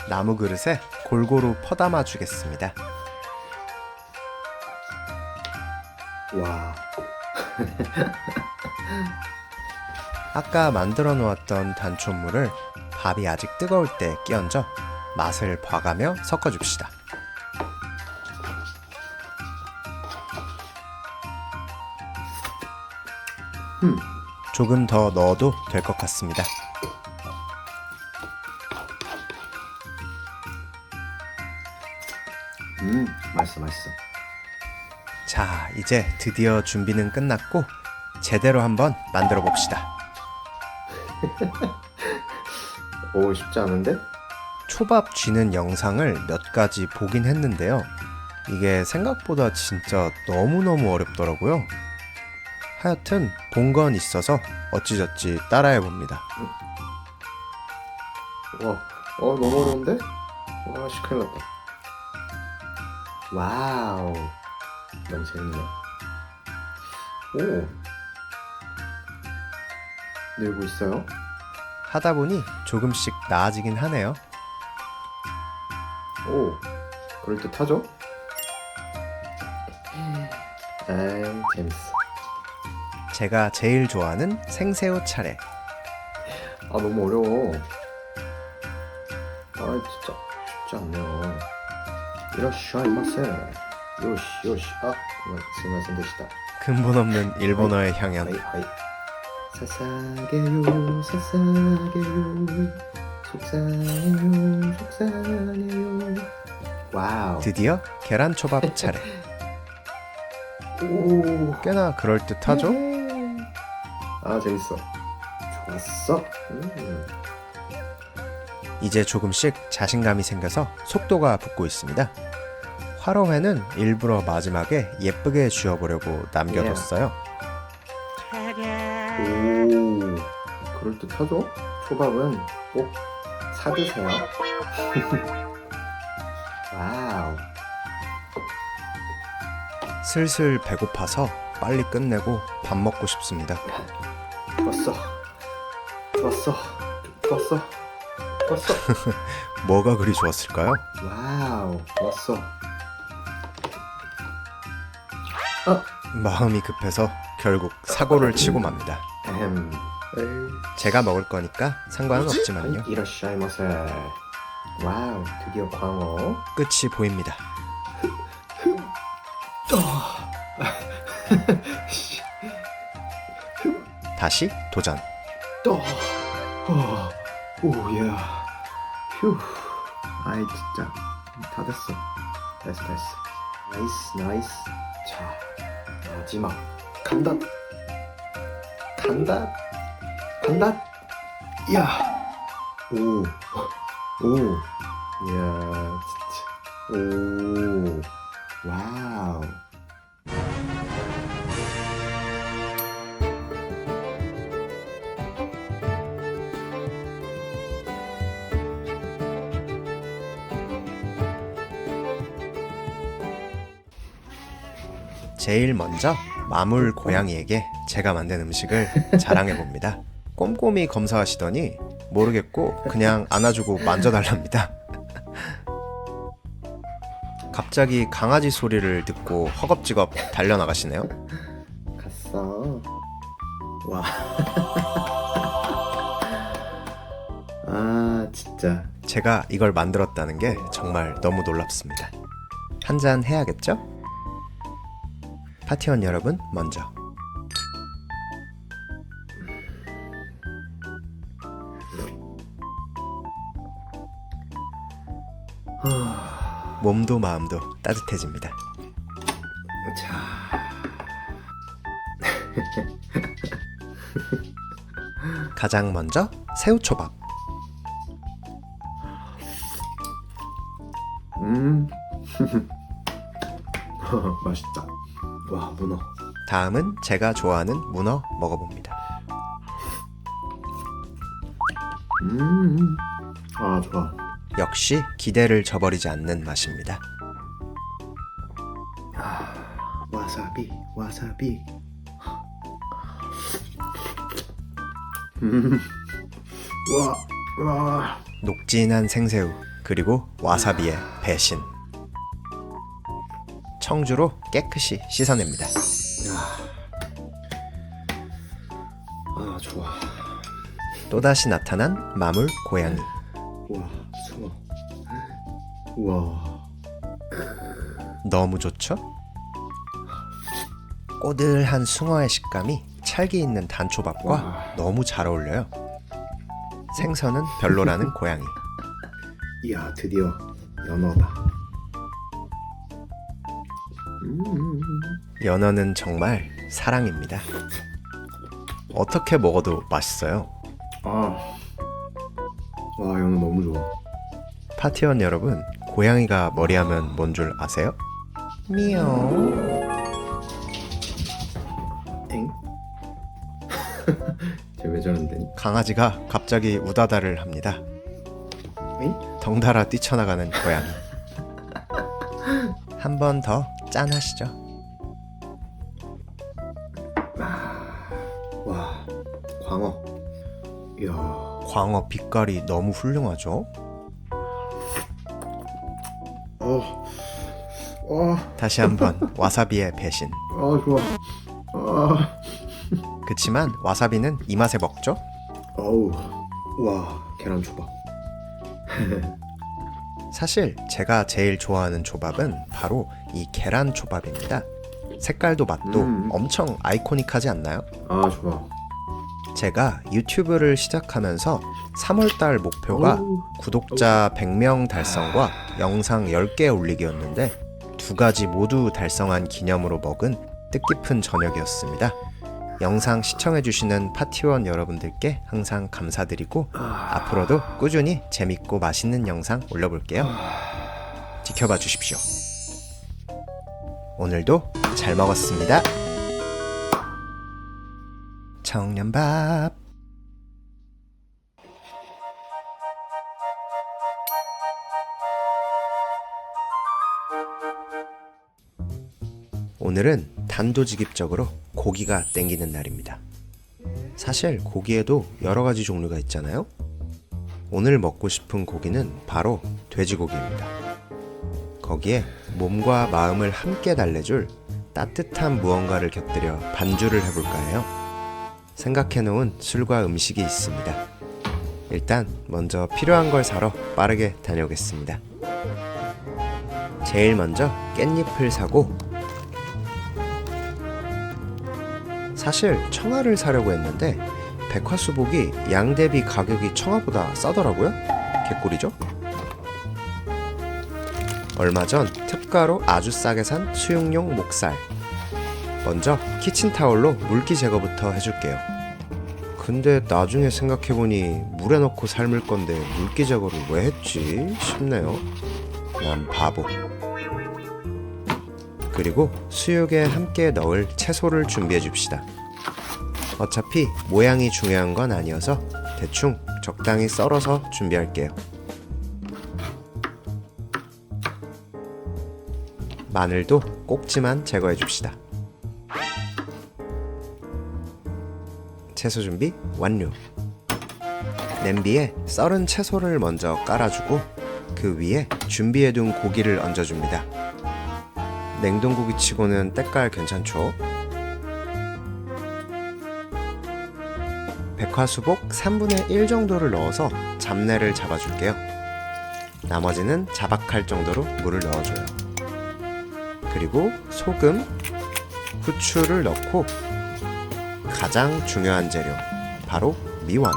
나무 그릇에 골고루 퍼담아 주겠습니다. 와. 아까 만들어 놓았던 단촛물을 밥이 아직 뜨거울 때 끼얹어 맛을 봐가며 섞어줍시다. 조금 더 넣어도 될 것 같습니다. 맛있어. 자, 이제 드디어 준비는 끝났고 제대로 한번 만들어 봅시다. 오, 쉽지 않은데? 초밥 쥐는 영상을 몇 가지 보긴 했는데요. 이게 생각보다 진짜 너무너무 어렵더라고요. 하여튼 본 건 있어서 어찌저찌 따라해 봅니다. 와, 너무 어려운데? 와, 큰일 났다. 와우, 너무 재밌네. 오, 늘고 있어요? 하다 보니 조금씩 나아지긴 하네요. 오, 그럴듯하죠? 재밌어. 제가 제일 좋아하는 생새우 차례. 너무 어려워. 진짜 쉽지 않네요. 이라샤이마세. 요시. 스미마센 데시다. 근본 없는 일본어의 향연. 하이. 사사게요. 속상해요. 와우. 드디어 계란초밥 차례. 오. 꽤나 그럴듯하죠? 재밌어. 좋았어. 이제 조금씩 자신감이 생겨서 속도가 붙고 있습니다. 화로회는 일부러 마지막에 예쁘게 쥐어보려고 남겨뒀어요. 오, 그럴듯하죠? 초밥은 꼭 사드세요. 와우. 슬슬 배고파서 빨리 끝내고 밥 먹고 싶습니다. 좋았어. 뭐가 그리 좋았을까요? 와우, 좋았어. 마음이 급해서 결국 사고를 치고 맙니다. 제가 먹을 거니까 상관은 없지만요. 이라샤이마세. 와우, 드디어 광어. 끝이 보입니다. 다시 도전. 오야. 휴. 진짜 다 됐어. 됐어. 나이스. 자, 마지막 간다. 야. 오. 이야, 진짜. 오. 와우. 제일 먼저 마물 고양이에게 제가 만든 음식을 자랑해봅니다. 꼼꼼히 검사하시더니 모르겠고 그냥 안아주고 만져달랍니다. 갑자기 강아지 소리를 듣고 허겁지겁 달려나가시네요. 갔어. 와. 아, 진짜. 제가 이걸 만들었다는 게 정말 너무 놀랍습니다. 한잔 해야겠죠? 파티원 여러분, 먼저 몸도 마음도 따뜻해집니다. 자. 가장 먼저 새우초밥. 맛있다. 와, 문어. 다음은 제가 좋아하는 문어 먹어봅니다. 아, 좋아. 역시 기대를 저버리지 않는 맛입니다. 와사비, 와사비. 와. 녹진한 생새우 그리고 와사비의 배신. 청주로 깨끗이 씻어냅니다. 아, 좋아. 또다시 나타난 마물 고양이. 와, 숭어. 와. 너무 좋죠? 꼬들한 숭어의 식감이 찰기 있는 단초밥과 와. 너무 잘 어울려요. 생선은 별로라는 고양이. 이야, 드디어 연어다. 연어는 정말 사랑입니다. 어떻게 먹어도 맛있어요. 와, 연어 너무 좋아. 파티원 여러분, 고양이가 머리하면 뭔 줄 아세요? 미용. 엥? 쟤 왜 저런데? 강아지가 갑자기 우다다를 합니다. 엥? 덩달아 뛰쳐나가는 고양이. 한 번 더 짠하시죠. 와, 광어. 이야. 광어 빛깔이 너무 훌륭하죠? 다시 한번 와사비의 배신. 좋아. 그치만 와사비는 이 맛에 먹죠? 와, 계란 초밥. 사실 제가 제일 좋아하는 초밥은 바로 이 계란 초밥입니다. 색깔도 맛도 엄청 아이코닉하지 않나요? 좋아. 제가 유튜브를 시작하면서 3월달 목표가 구독자 100명 달성과 영상 10개 올리기였는데 두 가지 모두 달성한 기념으로 먹은 뜻깊은 저녁이었습니다. 영상 시청해주시는 파티원 여러분들께 항상 감사드리고 앞으로도 꾸준히 재밌고 맛있는 영상 올려볼게요. 지켜봐 주십시오. 오늘도 잘 먹었습니다. 청년밥. 오늘은 단도직입적으로 고기가 땡기는 날입니다. 사실 고기에도 여러 가지 종류가 있잖아요. 오늘 먹고 싶은 고기는 바로 돼지고기입니다. 거기에 몸과 마음을 함께 달래줄 따뜻한 무언가를 곁들여 반주를 해볼까 해요. 생각해놓은 술과 음식이 있습니다. 일단 먼저 필요한 걸 사러 빠르게 다녀오겠습니다. 제일 먼저 깻잎을 사고, 사실 청아를 사려고 했는데 백화수복이 양 대비 가격이 청아보다 싸더라고요. 개꿀이죠? 얼마 전 특가로 아주 싸게 산 수육용 목살. 먼저 키친타올로 물기 제거부터 해줄게요. 근데 나중에 생각해보니 물에 넣고 삶을 건데 물기 제거를 왜 했지 싶네요. 난 바보. 그리고 수육에 함께 넣을 채소를 준비해 줍시다. 어차피 모양이 중요한 건 아니어서 대충 적당히 썰어서 준비할게요. 마늘도 꼭지만 제거해 줍시다. 채소 준비 완료. 냄비에 썰은 채소를 먼저 깔아주고 그 위에 준비해둔 고기를 얹어줍니다. 냉동고기 치고는 때깔 괜찮죠? 백화수복 3분의 1 정도를 넣어서 잡내를 잡아줄게요. 나머지는 자박할 정도로 물을 넣어줘요. 그리고 소금, 후추를 넣고 가장 중요한 재료, 바로 미원.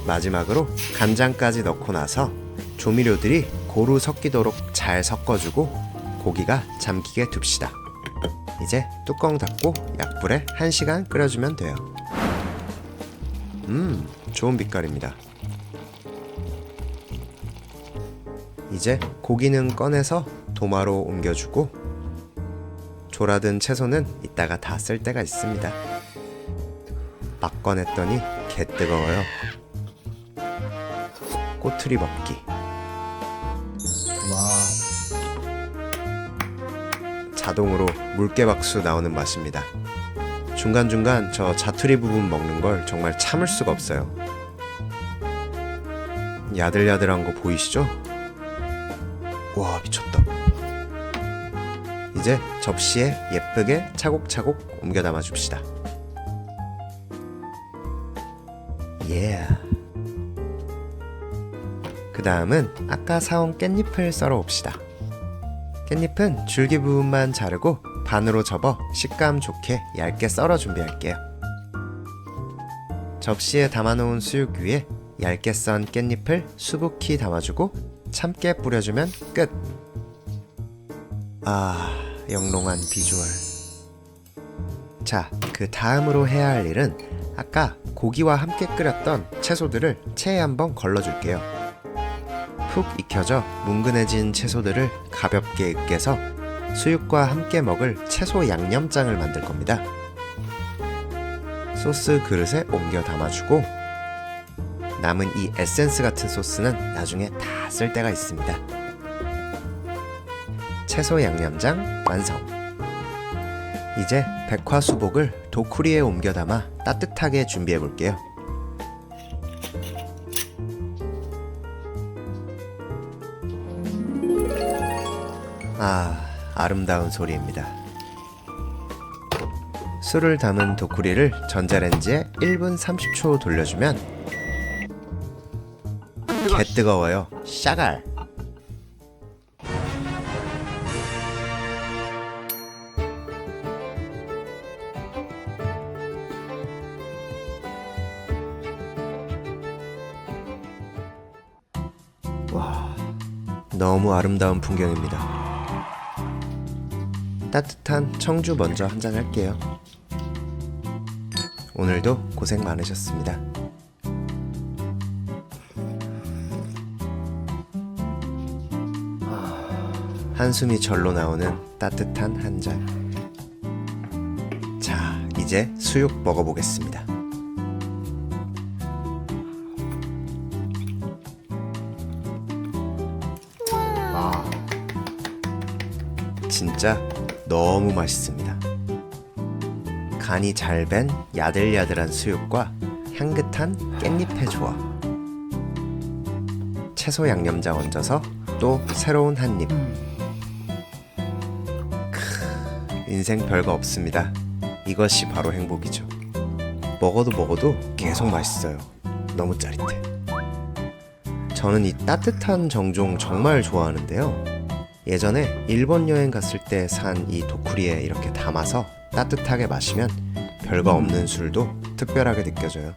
마지막으로 간장까지 넣고 나서 조미료들이 고루 섞이도록 잘 섞어주고 고기가 잠기게 둡시다. 이제 뚜껑 닫고 약불에 1시간 끓여주면 돼요. 좋은 빛깔입니다. 이제 고기는 꺼내서 도마로 옮겨주고 졸아든 채소는 이따가 다 쓸 때가 있습니다. 막 꺼냈더니 개 뜨거워요. 꼬투리 먹기. 와. 자동으로 물개박수 나오는 맛입니다. 중간중간 저 자투리 부분 먹는 걸 정말 참을 수가 없어요. 야들야들한 거 보이시죠? 와, 미쳤다. 이제 접시에 예쁘게 차곡차곡 옮겨 담아줍시다. 예. 그 다음은 아까 사온 깻잎을 썰어 옵시다. 깻잎은 줄기 부분만 자르고 반으로 접어 식감 좋게 얇게 썰어 준비할게요. 접시에 담아놓은 수육 위에 얇게 썬 깻잎을 수북히 담아주고 참깨 뿌려주면 끝! 아, 영롱한 비주얼. 자, 그 다음으로 해야 할 일은 아까 고기와 함께 끓였던 채소들을 체에 한번 걸러줄게요. 푹 익혀져 뭉근해진 채소들을 가볍게 으깨서 수육과 함께 먹을 채소 양념장을 만들 겁니다. 소스 그릇에 옮겨 담아주고 남은 이 에센스 같은 소스는 나중에 다 쓸 때가 있습니다. 채소 양념장 완성. 이제 백화수복을 도쿠리에 옮겨 담아 따뜻하게 준비해 볼게요. 아, 아름다운 소리입니다. 술을 담은 도쿠리를 전자레인지에 1분 30초 돌려주면 개 뜨거워요. 샤갈. 와, 너무 아름다운 풍경입니다. 따뜻한 청주 먼저 한잔 할게요. 오늘도 고생 많으셨습니다. 한숨이 절로 나오는 따뜻한 한 잔. 자, 이제 수육 먹어보겠습니다. 아. 진짜 너무 맛있습니다. 간이 잘 밴 야들야들한 수육과 향긋한 깻잎의 조화. 채소 양념장 얹어서 또 새로운 한 입. 인생 별거 없습니다. 이것이 바로 행복이죠. 먹어도 계속 맛있어요. 너무 짜릿해. 저는 이 따뜻한 정종 정말 좋아하는데요. 예전에 일본 여행 갔을 때 산 이 도쿠리에 이렇게 담아서 따뜻하게 마시면 별거 없는 술도 특별하게 느껴져요.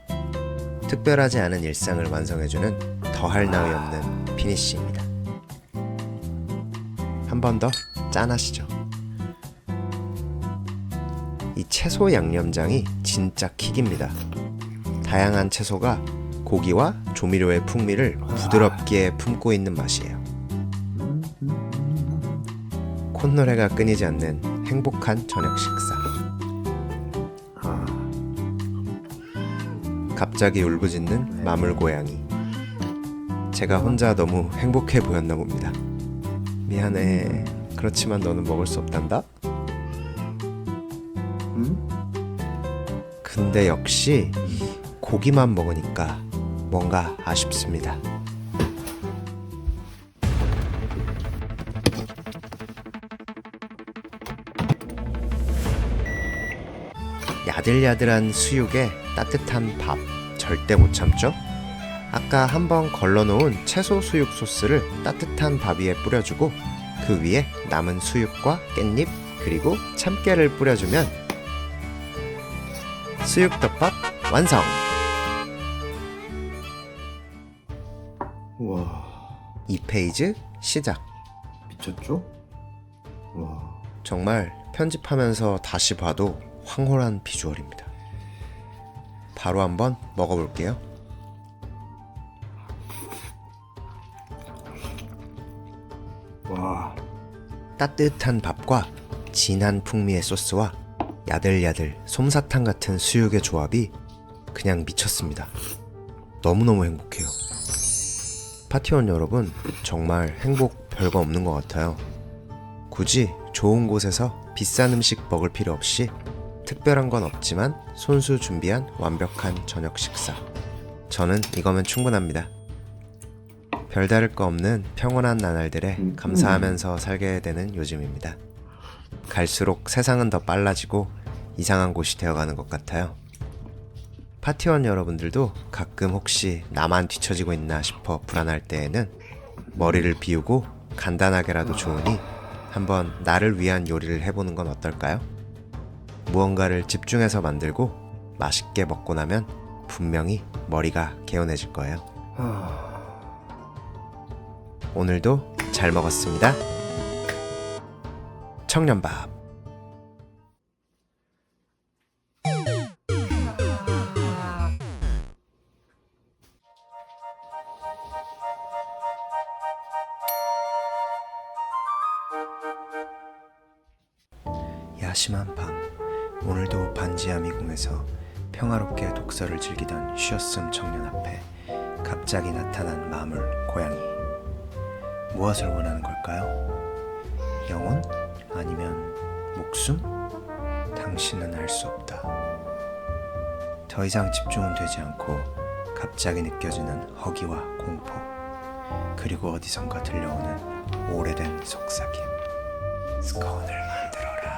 특별하지 않은 일상을 완성해주는 더할 나위 없는 피니쉬입니다. 한 번 더 짠하시죠. 이 채소 양념장이 진짜 킥입니다. 다양한 채소가 고기와 조미료의 풍미를 부드럽게 품고 있는 맛이에요. 콧노래가 끊이지 않는 행복한 저녁 식사. 갑자기 울부짖는 마물고양이. 제가 혼자 너무 행복해 보였나 봅니다. 미안해. 그렇지만 너는 먹을 수 없단다. 근데 역시 고기만 먹으니까 뭔가 아쉽습니다. 야들야들한 수육에 따뜻한 밥 절대 못 참죠? 아까 한번 걸러놓은 채소 수육 소스를 따뜻한 밥 위에 뿌려주고 그 위에 남은 수육과 깻잎 그리고 참깨를 뿌려주면 수육덮밥 완성! 우와, 2페이지 시작. 미쳤죠? 와, 정말 편집하면서 다시 봐도 황홀한 비주얼입니다. 바로 한번 먹어볼게요. 와, 따뜻한 밥과 진한 풍미의 소스와 야들야들 솜사탕 같은 수육의 조합이 그냥 미쳤습니다. 너무너무 행복해요. 파티원 여러분, 정말 행복 별거 없는 것 같아요. 굳이 좋은 곳에서 비싼 음식 먹을 필요 없이 특별한 건 없지만 손수 준비한 완벽한 저녁 식사. 저는 이거면 충분합니다. 별다를 거 없는 평온한 나날들에 감사하면서 살게 되는 요즘입니다. 갈수록 세상은 더 빨라지고 이상한 곳이 되어가는 것 같아요. 파티원 여러분들도 가끔 혹시 나만 뒤처지고 있나 싶어 불안할 때에는 머리를 비우고 간단하게라도 좋으니 한번 나를 위한 요리를 해보는 건 어떨까요? 무언가를 집중해서 만들고 맛있게 먹고 나면 분명히 머리가 개운해질 거예요. 오늘도 잘 먹었습니다. 청년밥. 야심한 밤, 오늘도 반지하 미궁에서 평화롭게 독서를 즐기던 쉬었음 청년 앞에 갑자기 나타난 마물 고양이. 무엇을 원하는 걸까요? 영혼? 아니면 목숨? 당신은 알 수 없다. 더 이상 집중은 되지 않고 갑자기 느껴지는 허기와 공포, 그리고 어디선가 들려오는 오래된 속삭임. 스콘을 만들어라.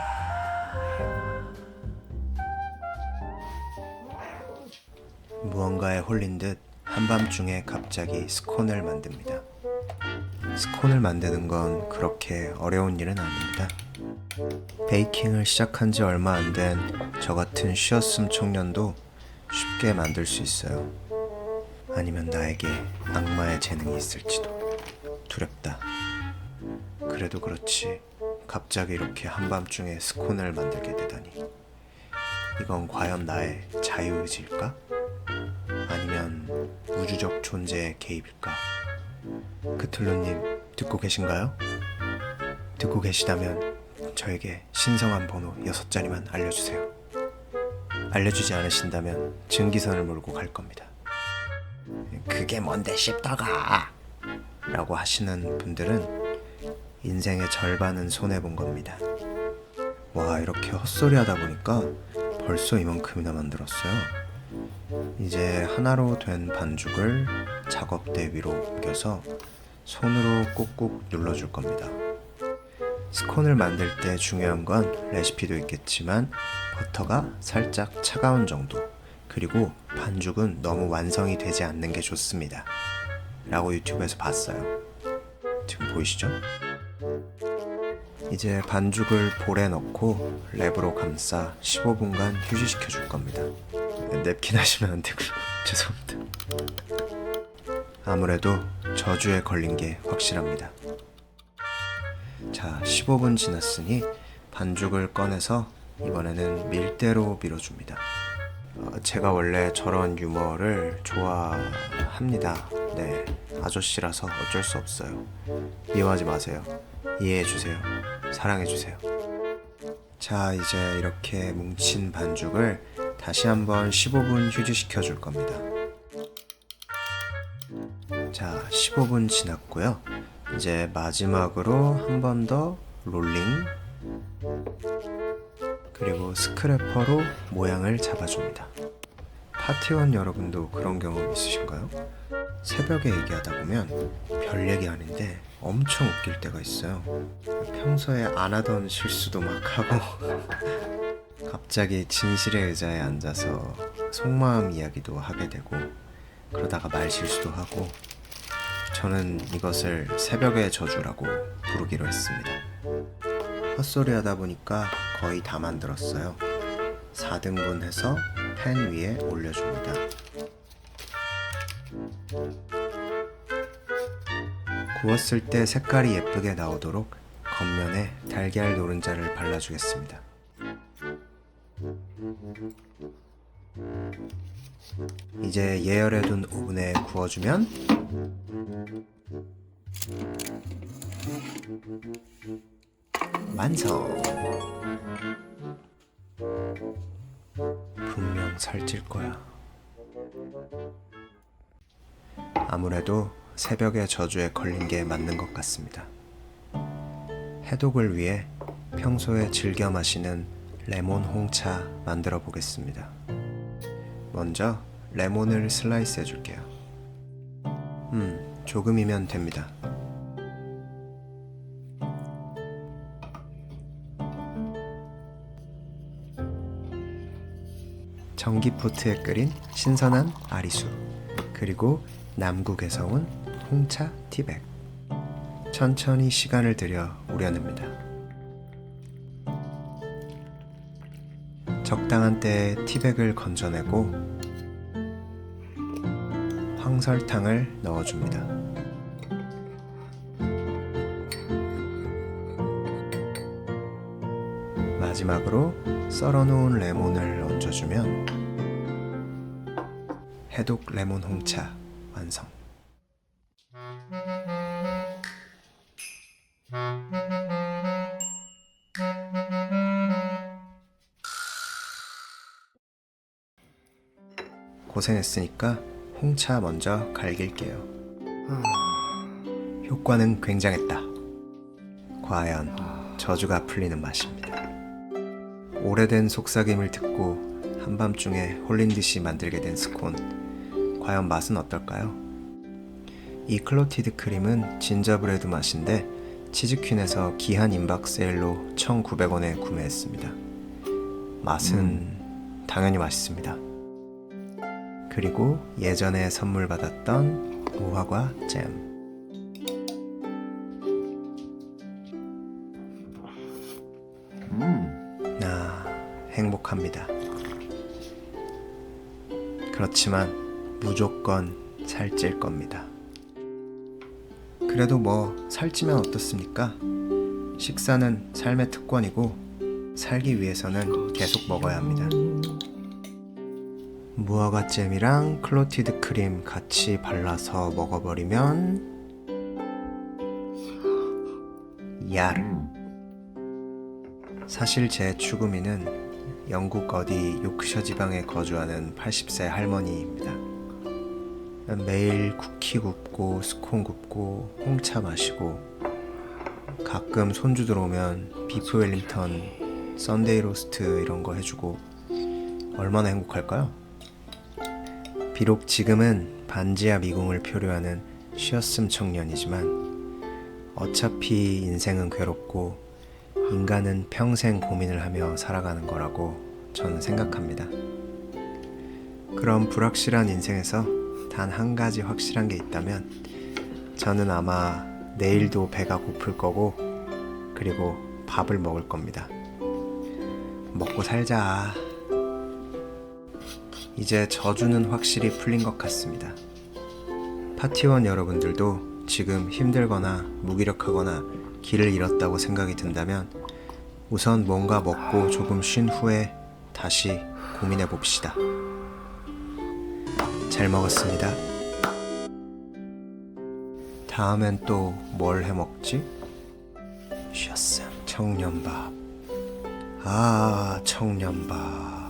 무언가에 홀린 듯 한밤중에 갑자기 스콘을 만듭니다. 스콘을 만드는 건 그렇게 어려운 일은 아닙니다. 베이킹을 시작한 지 얼마 안 된 저 같은 쉬었음 청년도 쉽게 만들 수 있어요. 아니면 나에게 악마의 재능이 있을지도 두렵다. 그래도 그렇지, 갑자기 이렇게 한밤중에 스콘을 만들게 되다니. 이건 과연 나의 자유의지일까? 아니면 우주적 존재의 개입일까? 크툴루님, 듣고 계신가요? 듣고 계시다면 저에게 신성한 번호 6자리만 알려주세요. 알려주지 않으신다면 증기선을 몰고 갈 겁니다. 그게 뭔데 씹다가 라고 하시는 분들은 인생의 절반은 손해본 겁니다. 와, 이렇게 헛소리 하다 보니까 벌써 이만큼이나 만들었어요. 이제 하나로 된 반죽을 작업대 위로 옮겨서 손으로 꾹꾹 눌러줄 겁니다. 스콘을 만들 때 중요한 건 레시피도 있겠지만 버터가 살짝 차가운 정도, 그리고 반죽은 너무 완성이 되지 않는 게 좋습니다 라고 유튜브에서 봤어요. 지금 보이시죠? 이제 반죽을 볼에 넣고 랩으로 감싸 15분간 휴지시켜 줄 겁니다. 냅킨 하시면 안 되고요. 죄송합니다. 아무래도 저주에 걸린 게 확실합니다. 자, 15분 지났으니 반죽을 꺼내서 이번에는 밀대로 밀어줍니다. 제가 원래 저런 유머를 좋아합니다. 네, 아저씨라서 어쩔 수 없어요. 미워하지 마세요. 이해해주세요. 사랑해주세요. 자, 이제 이렇게 뭉친 반죽을 다시 한번 15분 휴지시켜 줄 겁니다. 자, 15분 지났고요. 이제 마지막으로 한 번 더 롤링, 그리고 스크래퍼로 모양을 잡아줍니다. 파티원 여러분도 그런 경험 있으신가요? 새벽에 얘기하다 보면 별 얘기 아닌데 엄청 웃길 때가 있어요. 평소에 안 하던 실수도 막 하고 갑자기 진실의 의자에 앉아서 속마음 이야기도 하게 되고 그러다가 말 실수도 하고 저는 이것을 새벽의 저주라고 부르기로 했습니다. 헛소리 하다 보니까 거의 다 만들었어요. 4등분 해서 팬 위에 올려줍니다. 구웠을 때 색깔이 예쁘게 나오도록 겉면에 달걀 노른자를 발라주겠습니다. 이제 예열해둔 오븐에 구워주면 완성! 분명 살찔 거야. 아무래도 새벽의 저주에 걸린 게 맞는 것 같습니다. 해독을 위해 평소에 즐겨 마시는 레몬 홍차 만들어 보겠습니다. 먼저 레몬을 슬라이스 해줄게요. 조금이면 됩니다. 전기포트에 끓인 신선한 아리수, 그리고 남국에서 온 홍차 티백. 천천히 시간을 들여 우려냅니다. 적당한 때에 티백을 건져내고 황설탕을 넣어줍니다. 마지막으로 썰어놓은 레몬을 얹어주면 해독 레몬 홍차 완성. 고생했으니까 홍차 먼저 갈길게요. 효과는 굉장했다. 과연 저주가 풀리는 맛입니다. 오래된 속삭임을 듣고 한밤중에 홀린 듯이 만들게 된 스콘. 과연 맛은 어떨까요? 이 클로티드 크림은 진저브레드 맛인데 치즈퀸에서 기한 임박 세일로 1,900원에 구매했습니다. 맛은 당연히 맛있습니다. 그리고 예전에 선물 받았던 무화과 잼. 행복합니다. 그렇지만 무조건 살찔 겁니다. 그래도 뭐 살찌면 어떻습니까? 식사는 삶의 특권이고 살기 위해서는 계속 먹어야 합니다. 무화과 잼이랑 클로티드 크림 같이 발라서 먹어버리면 야르. 사실 제 추구미는 영국 어디 요크셔 지방에 거주하는 80세 할머니입니다. 매일 쿠키 굽고 스콘 굽고 홍차 마시고 가끔 손주 들어오면 비프 웰링턴, 썬데이 로스트 이런 거 해주고 얼마나 행복할까요? 비록 지금은 반지하 미궁을 표류하는 쉬었음 청년이지만 어차피 인생은 괴롭고 인간은 평생 고민을 하며 살아가는 거라고 저는 생각합니다. 그럼 불확실한 인생에서 단 한 가지 확실한 게 있다면 저는 아마 내일도 배가 고플 거고 그리고 밥을 먹을 겁니다. 먹고 살자. 이제 저주는 확실히 풀린 것 같습니다. 파티원 여러분들도 지금 힘들거나 무기력하거나 길을 잃었다고 생각이 든다면 우선 뭔가 먹고 조금 쉰 후에 다시 고민해 봅시다. 잘 먹었습니다. 다음엔 또 뭘 해 먹지? 쉬었음 청년밥. 청년밥.